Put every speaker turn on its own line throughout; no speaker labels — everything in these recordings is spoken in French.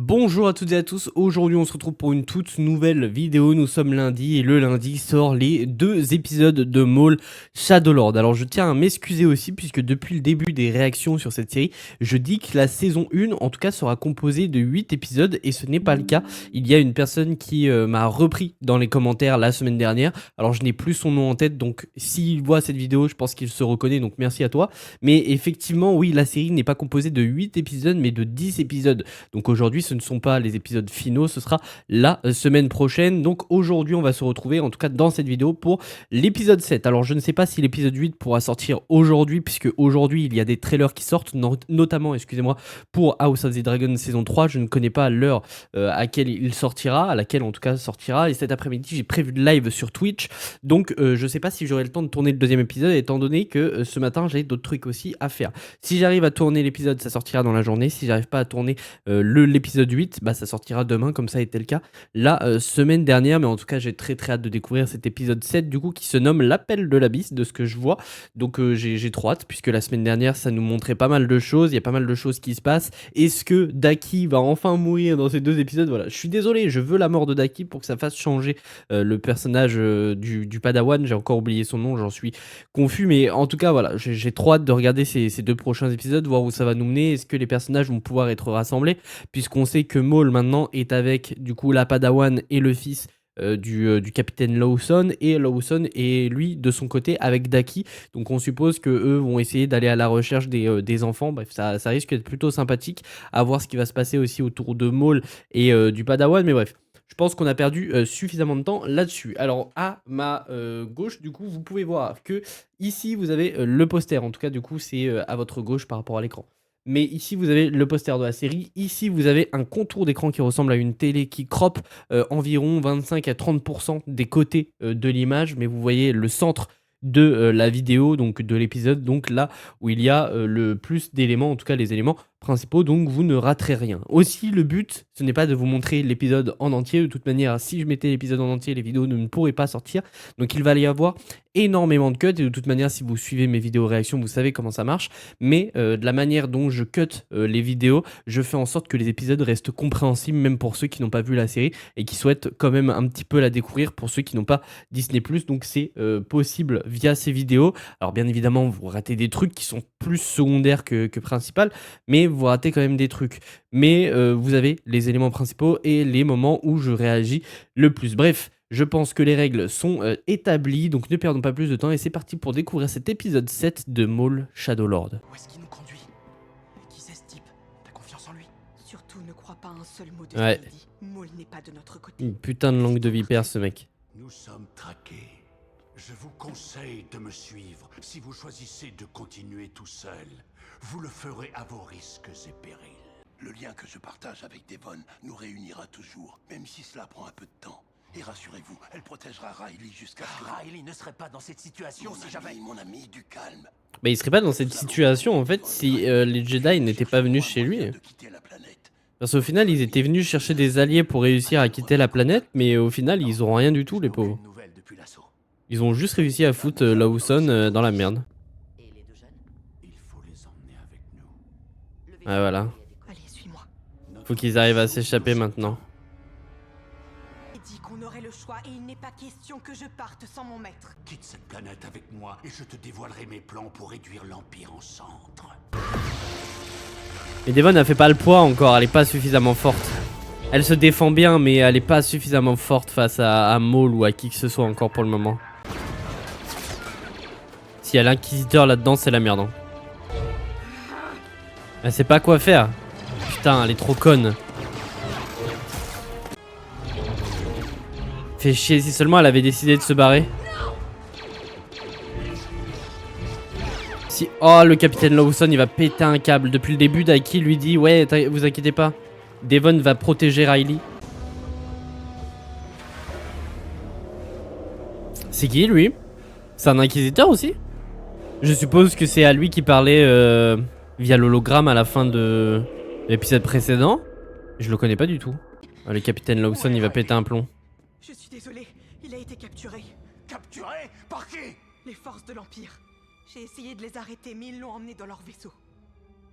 Bonjour à toutes et à tous, aujourd'hui on se retrouve pour une toute nouvelle vidéo, nous sommes lundi et le lundi sort les 2 épisodes de Maul Shadowlord. Alors je tiens à m'excuser aussi puisque depuis le début des réactions sur cette série, je dis que la saison 1 en tout cas sera composée de 8 épisodes et ce n'est pas le cas. Il y a une personne qui m'a repris dans les commentaires la semaine dernière, alors je n'ai plus son nom en tête donc s'il voit cette vidéo je pense qu'il se reconnaît donc merci à toi. Mais effectivement oui la série n'est pas composée de 8 épisodes mais de 10 épisodes. Donc aujourd'hui, ce ne sont pas les épisodes finaux, ce sera la semaine prochaine. Donc aujourd'hui, on va se retrouver, en tout cas dans cette vidéo, pour l'épisode 7. Alors je ne sais pas si l'épisode 8 pourra sortir aujourd'hui, puisque aujourd'hui, il y a des trailers qui sortent, notamment, excusez-moi, pour House of the Dragon saison 3. Je ne connais pas l'heure à laquelle il sortira, à laquelle en tout cas sortira. Et cet après-midi, j'ai prévu de live sur Twitch. Donc je ne sais pas si j'aurai le temps de tourner le deuxième épisode, étant donné que ce matin, j'ai d'autres trucs aussi à faire. Si j'arrive à tourner l'épisode, ça sortira dans la journée. Si j'arrive pas à tourner l'épisode 8, bah, ça sortira demain, comme ça a été le cas la semaine dernière. Mais en tout cas, j'ai très hâte de découvrir cet épisode 7, du coup, qui se nomme L'Appel de l'Abysse, de ce que je vois. Donc, j'ai trop hâte, puisque la semaine dernière, ça nous montrait pas mal de choses. Il y a pas mal de choses qui se passent. Est-ce que Daki va enfin mourir dans ces 2 épisodes? Voilà, je suis désolé, je veux la mort de Daki pour que ça fasse changer le personnage du Padawan. J'ai encore oublié son nom, j'en suis confus. Mais en tout cas, voilà, j'ai trop hâte de regarder ces 2 prochains épisodes, voir où ça va nous mener. Est-ce que les personnages vont pouvoir être rassemblés? Puisqu'on sait que Maul maintenant est avec du coup la Padawan et le fils du capitaine Lawson, et Lawson est lui de son côté avec Daki. Donc on suppose que eux vont essayer d'aller à la recherche des enfants. Bref, ça risque d'être plutôt sympathique à voir ce qui va se passer aussi autour de Maul et du Padawan. Mais bref, je pense qu'on a perdu suffisamment de temps là-dessus. Alors à ma gauche, du coup, vous pouvez voir que ici vous avez le poster. En tout cas, du coup, c'est à votre gauche par rapport à l'écran. Mais ici, vous avez le poster de la série. Ici, vous avez un contour d'écran qui ressemble à une télé qui crop environ 25 à 30% des côtés de l'image. Mais vous voyez le centre de la vidéo, donc de l'épisode, donc là où il y a le plus d'éléments, en tout cas les éléments principaux, donc vous ne raterez rien. Aussi, le but, ce n'est pas de vous montrer l'épisode en entier. De toute manière, si je mettais l'épisode en entier, les vidéos ne pourraient pas sortir. Donc il va y avoir énormément de cuts, et de toute manière, si vous suivez mes vidéos réactions, vous savez comment ça marche. Mais de la manière dont je cut les vidéos, je fais en sorte que les épisodes restent compréhensibles, même pour ceux qui n'ont pas vu la série et qui souhaitent quand même un petit peu la découvrir, pour ceux qui n'ont pas Disney+. Donc c'est possible via ces vidéos. Alors bien évidemment, vous ratez des trucs qui sont plus secondaires que principal, mais vous ratez quand même des trucs. Mais vous avez les éléments principaux et les moments où je réagis le plus. Bref, je pense que les règles sont établies, donc ne perdons pas plus de temps et c'est parti pour découvrir cet épisode 7 de Maul Shadowlord.
Où est-ce qu'il nous conduit? Qui c'est ce type? T'as confiance en lui?
Surtout ne crois pas un seul mot de
Ouais.
ce qu'il dit. Maul n'est pas de notre côté.
Une putain de langue de vipère ce mec.
Nous sommes traqués. Je vous conseille de me suivre. Si vous choisissez de continuer tout seul, vous le ferez à vos risques et périls.
Le lien que je partage avec Devon nous réunira toujours, même si cela prend un peu de temps. Et rassurez-vous, elle protégera Riley jusqu'à ce que...
Riley ne serait pas dans cette situation si j'avais...
Mon ami, du calme.
Bah il serait pas dans cette situation en fait si les Jedi n'étaient pas venus chez lui.
De quitter la planète.
Parce qu'au final ils étaient venus chercher des alliés pour réussir à quitter la planète, mais au final ils auront rien du tout les pauvres.
Aucune nouvelle depuis l'assaut.
Ils ont juste réussi à foutre Lawson dans la merde.
Et les 2 jeunes?
Il faut les emmener avec nous.
Le vaisseau
Ah voilà.
Allez, suis-moi.
Faut qu'ils arrivent à s'échapper maintenant.
J'ai dit qu'on aurait le choix et il n'est pas question que je parte sans mon maître.
Quitte cette planète avec moi et je te dévoilerai mes plans pour réduire l'Empire en cendres.
Mais Devon a fait pas le poids encore, elle est pas suffisamment forte. Elle se défend bien mais elle est pas suffisamment forte face à Maul ou à qui que ce soit encore pour le moment. S'il y a l'inquisiteur là-dedans, c'est la merde. Hein. Elle sait pas quoi faire. Putain, elle est trop conne. Fait chier, si seulement elle avait décidé de se barrer. Si... Oh, le capitaine Lawson, il va péter un câble. Depuis le début, Daki lui dit, ouais, vous inquiétez pas. Devon va protéger Riley. C'est qui, lui? C'est un inquisiteur aussi? Je suppose que c'est à lui qui parlait via l'hologramme à la fin de l'épisode précédent. Je le connais pas du tout. Oh, le capitaine Lawson, il va péter un plomb.
Je suis désolé, il a été capturé.
Capturé? Par qui?
Les forces de l'Empire. J'ai essayé de les arrêter, mais ils l'ont emmené dans leur vaisseau.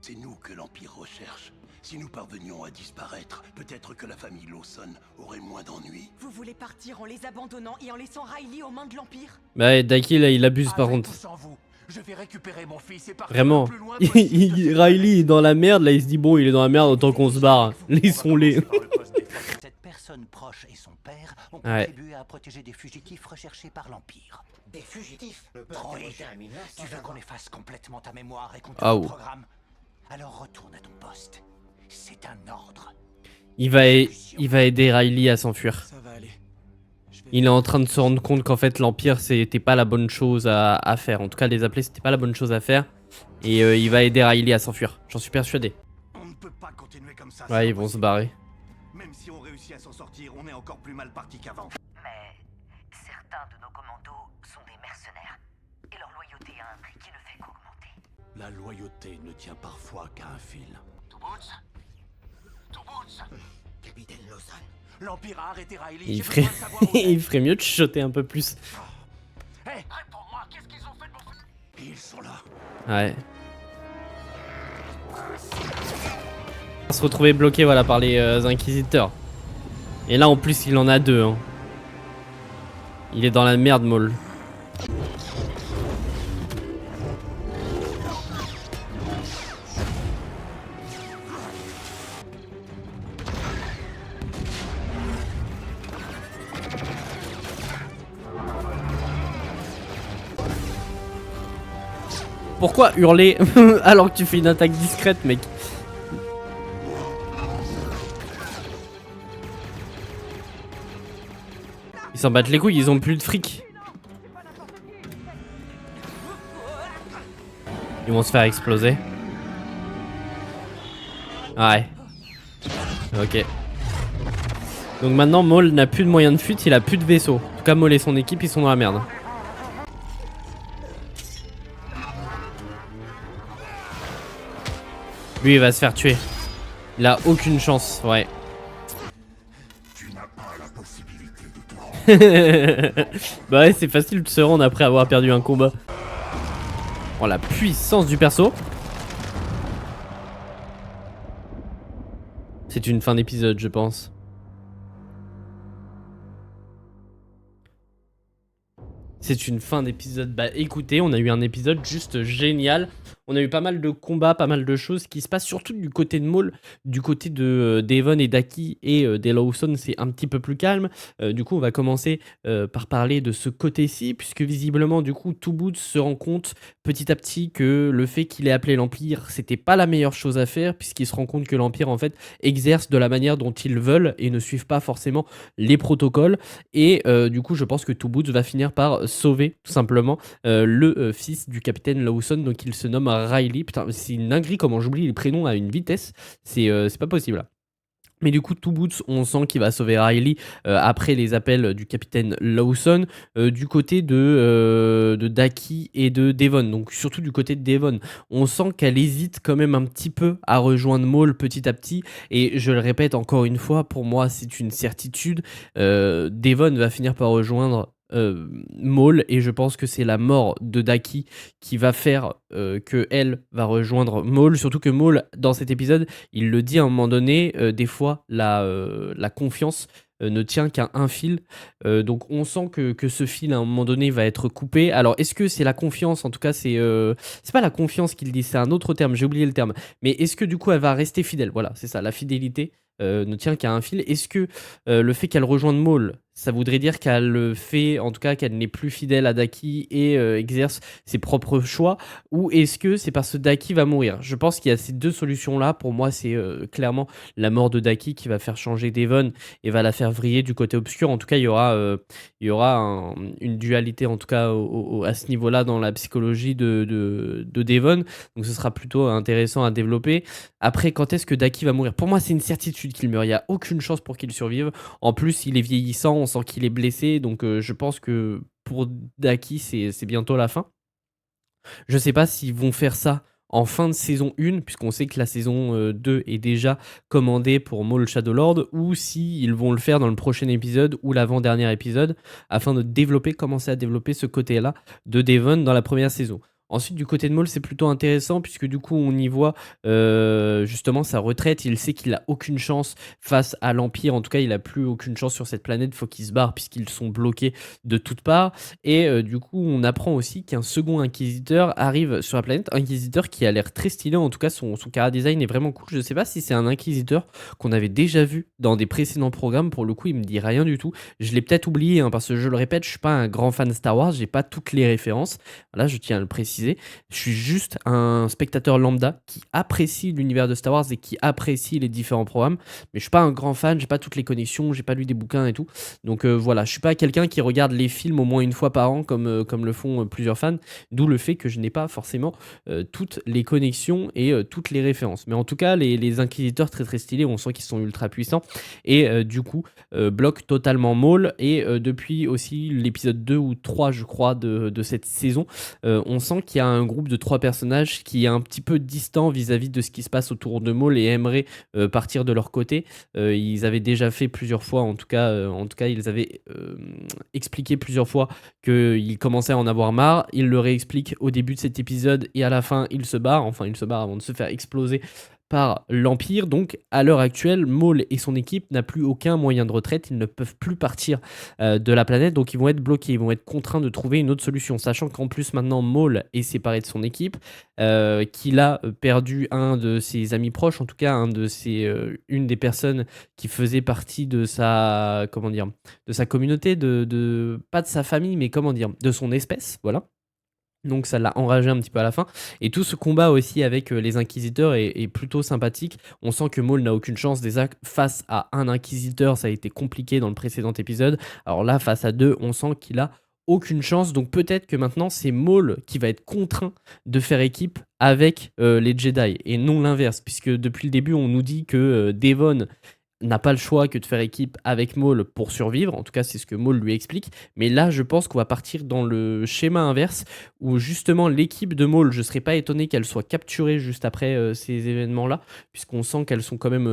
C'est nous que l'Empire recherche. Si nous parvenions à disparaître, peut-être que la famille Lawson aurait moins d'ennuis.
Vous voulez partir en les abandonnant et en laissant Riley aux mains de l'Empire?
Bah, Daki, là, il abuse par
Avec
contre.
ou sans vous, je vais récupérer mon fils et partir
Vraiment.
le plus loin possible de cette
Riley est dans la merde, là, il se dit, bon, il est dans la merde, autant qu'on se barre. Laissons-les.
Cette personne proche et son père ont
Ouais.
contribué à protéger des fugitifs recherchés par l'Empire.
Des fugitifs. Le peuple
Droïde,
était un mineur sans
tu veux qu'on
savoir.
efface complètement ta mémoire et qu'on te
Ah, oh.
reprogramme? Alors retourne à ton poste. C'est un ordre.
Il va aider Riley à s'enfuir.
Ça va aller. Je vais...
Il est en train de se rendre compte qu'en fait, l'Empire, c'était pas la bonne chose à faire. En tout cas, les appeler, c'était pas la bonne chose à faire. Et il va aider Riley à s'enfuir. J'en suis persuadé.
On ne peut pas continuer comme ça.
Ouais, ils vont se barrer.
Même si on réussit à s'en sortir, on est encore plus mal parti qu'avant.
Mais certains de nos commandos sont des mercenaires. Et leur loyauté a un prix qui ne fait qu'augmenter.
La loyauté ne tient parfois qu'à un fil.
Capitaine Lawson.
L'Empire a arrêté Riley.
Il
j'ai
ferait...
besoin de savoir où
il ferait mieux de chuchoter un peu plus.
Hey, réponds-moi, qu'est-ce qu'ils ont fait de mon fils?
Ils sont là.
Ouais. On va se retrouver bloqué, voilà, par les inquisiteurs. Et là, en plus, il en a deux. Hein. Il est dans la merde, Maul. Pourquoi hurler alors que tu fais une attaque discrète, mec? Ils s'en battent les couilles, ils ont plus de fric. Ils vont se faire exploser. Ouais. Ok. Donc maintenant, Maul n'a plus de moyens de fuite, il a plus de vaisseau. En tout cas, Maul et son équipe, ils sont dans la merde. Lui, il va se faire tuer. Il a aucune chance, ouais. Bah ouais, c'est facile de se rendre après avoir perdu un combat. Oh, la puissance du perso. C'est une fin d'épisode, je pense. C'est une fin d'épisode. Bah écoutez, on a eu un épisode juste génial. On a eu pas mal de combats, pas mal de choses qui se passent, surtout du côté de Maul, du côté de Devon et Daki et des Lawson, c'est un petit peu plus calme. Du coup, on va commencer par parler de ce côté-ci, puisque visiblement, du coup, Two Boots se rend compte petit à petit que le fait qu'il ait appelé l'Empire, c'était pas la meilleure chose à faire, puisqu'il se rend compte que l'Empire, en fait, exerce de la manière dont ils veulent et ne suivent pas forcément les protocoles. Et du coup, je pense que Two Boots va finir par sauver, tout simplement, le fils du capitaine Lawson, donc il se nomme Riley. Putain, c'est une dinguerie comment j'oublie les prénoms à une vitesse, c'est pas possible là. Mais du coup, Two Boots, on sent qu'il va sauver Riley après les appels du capitaine Lawson, du côté de Daki et de Devon. Donc surtout du côté de Devon, on sent qu'elle hésite quand même un petit peu à rejoindre Maul petit à petit. Et je le répète encore une fois, pour moi c'est une certitude, Devon va finir par rejoindre Maul, et je pense que c'est la mort de Daki qui va faire que elle va rejoindre Maul, surtout que Maul dans cet épisode il le dit à un moment donné, des fois la confiance ne tient qu'à un fil, donc on sent que ce fil à un moment donné va être coupé. Alors est-ce que c'est la confiance, en tout cas c'est pas la confiance qu'il dit, c'est un autre terme, j'ai oublié le terme, mais est-ce que du coup elle va rester fidèle, voilà c'est ça, la fidélité ne tient qu'à un fil. Est-ce que le fait qu'elle rejoigne Maul, ça voudrait dire qu'elle fait, en tout cas qu'elle n'est plus fidèle à Daki et exerce ses propres choix, ou est-ce que c'est parce que Daki va mourir? Je pense qu'il y a ces deux solutions là. Pour moi c'est clairement la mort de Daki qui va faire changer Devon et va la faire vriller du côté obscur. En tout cas il y aura une dualité, en tout cas à ce niveau là dans la psychologie de Devon, donc ce sera plutôt intéressant à développer. Après, quand est-ce que Daki va mourir? Pour moi c'est une certitude qu'il meurt, il n'y a aucune chance pour qu'il survive. En plus il est vieillissant, on sent qu'il est blessé, donc je pense que pour Daki c'est bientôt la fin. Je sais pas s'ils vont faire ça en fin de saison 1, puisqu'on sait que la saison 2 est déjà commandée pour Maul Shadowlord, ou si ils vont le faire dans le prochain épisode ou l'avant-dernier épisode, afin de commencer à développer ce côté-là de Devon dans la première saison. Ensuite, du côté de Maul, c'est plutôt intéressant puisque du coup, on y voit justement sa retraite. Il sait qu'il a aucune chance face à l'Empire. En tout cas, il a plus aucune chance sur cette planète. Faut qu'il se barre puisqu'ils sont bloqués de toutes parts. Et du coup, on apprend aussi qu'un second inquisiteur arrive sur la planète. Un inquisiteur qui a l'air très stylé. En tout cas, son chara design est vraiment cool. Je sais pas si c'est un inquisiteur qu'on avait déjà vu dans des précédents programmes. Pour le coup, il me dit rien du tout. Je l'ai peut-être oublié hein, parce que je le répète, je suis pas un grand fan de Star Wars. J'ai pas toutes les références. Là, je tiens à le préciser. Je suis juste un spectateur lambda qui apprécie l'univers de Star Wars et qui apprécie les différents programmes. Mais je suis pas un grand fan. J'ai pas toutes les connexions. J'ai pas lu des bouquins et tout. Donc voilà, je suis pas quelqu'un qui regarde les films au moins une fois par an comme le font plusieurs fans. D'où le fait que je n'ai pas forcément toutes les connexions et toutes les références. Mais en tout cas, les inquisiteurs très très stylés, on sent qu'ils sont ultra puissants. Et du coup, bloquent totalement Maul. Et depuis aussi l'épisode 2 ou 3, je crois, de cette saison, on sent qu'il y a un groupe de 3 personnages qui est un petit peu distant vis-à-vis de ce qui se passe autour de Maul et aimerait partir de leur côté. Ils avaient déjà fait plusieurs fois, en tout cas ils avaient expliqué plusieurs fois qu'ils commençaient à en avoir marre. Ils le réexpliquent au début de cet épisode et à la fin, ils se barrent. Enfin, ils se barrent avant de se faire exploser par l'Empire. Donc, à l'heure actuelle, Maul et son équipe n'ont plus aucun moyen de retraite. Ils ne peuvent plus partir de la planète. Donc, ils vont être bloqués. Ils vont être contraints de trouver une autre solution. Sachant qu'en plus, maintenant, Maul est séparé de son équipe, qu'il a perdu un de ses amis proches, en tout cas, une des personnes qui faisait partie de sa, de sa communauté, pas de sa famille, mais de son espèce, voilà. Donc ça l'a enragé un petit peu à la fin. Et tout ce combat aussi avec les inquisiteurs est plutôt sympathique. On sent que Maul n'a aucune chance. Déjà, face à un inquisiteur, ça a été compliqué dans le précédent épisode. Alors là, face à 2, on sent qu'il a aucune chance. Donc peut-être que maintenant, c'est Maul qui va être contraint de faire équipe avec les Jedi. Et non l'inverse. Puisque depuis le début, on nous dit que Devon n'a pas le choix que de faire équipe avec Maul pour survivre. En tout cas, c'est ce que Maul lui explique. Mais là, je pense qu'on va partir dans le schéma inverse où justement l'équipe de Maul, je ne serais pas étonné qu'elle soit capturée juste après ces événements-là, puisqu'on sent qu'elles sont quand même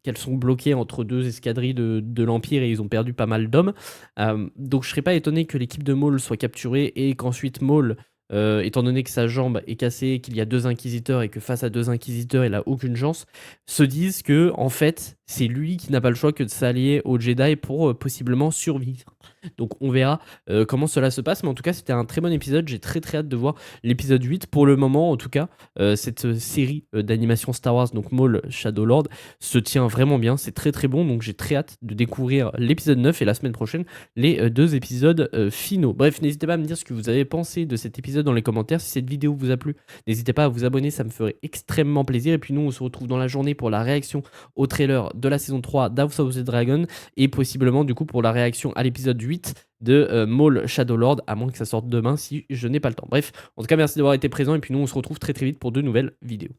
qu'elles sont bloquées entre 2 escadrilles de l'Empire et ils ont perdu pas mal d'hommes. Donc je ne serais pas étonné que l'équipe de Maul soit capturée et qu'ensuite Maul, étant donné que sa jambe est cassée, qu'il y a 2 inquisiteurs et que face à 2 inquisiteurs il a aucune chance, se disent que en fait c'est lui qui n'a pas le choix que de s'allier aux Jedi pour possiblement survivre. Donc on verra comment cela se passe, mais en tout cas c'était un très bon épisode. J'ai très très hâte de voir l'épisode 8 pour le moment. En tout cas cette série d'animation Star Wars, donc Maul Shadow Lord, se tient vraiment bien, c'est très très bon. Donc j'ai très hâte de découvrir l'épisode 9 et la semaine prochaine les 2 épisodes finaux. Bref, n'hésitez pas à me dire ce que vous avez pensé de cet épisode dans les commentaires. Si cette vidéo vous a plu, n'hésitez pas à vous abonner, ça me ferait extrêmement plaisir. Et puis nous on se retrouve dans la journée pour la réaction au trailer de la saison 3 d'House of the Dragon et possiblement du coup pour la réaction à l'épisode 8 de Maul Shadow Lord, à moins que ça sorte demain si je n'ai pas le temps. Bref, en tout cas merci d'avoir été présent et puis nous on se retrouve très très vite pour de nouvelles vidéos.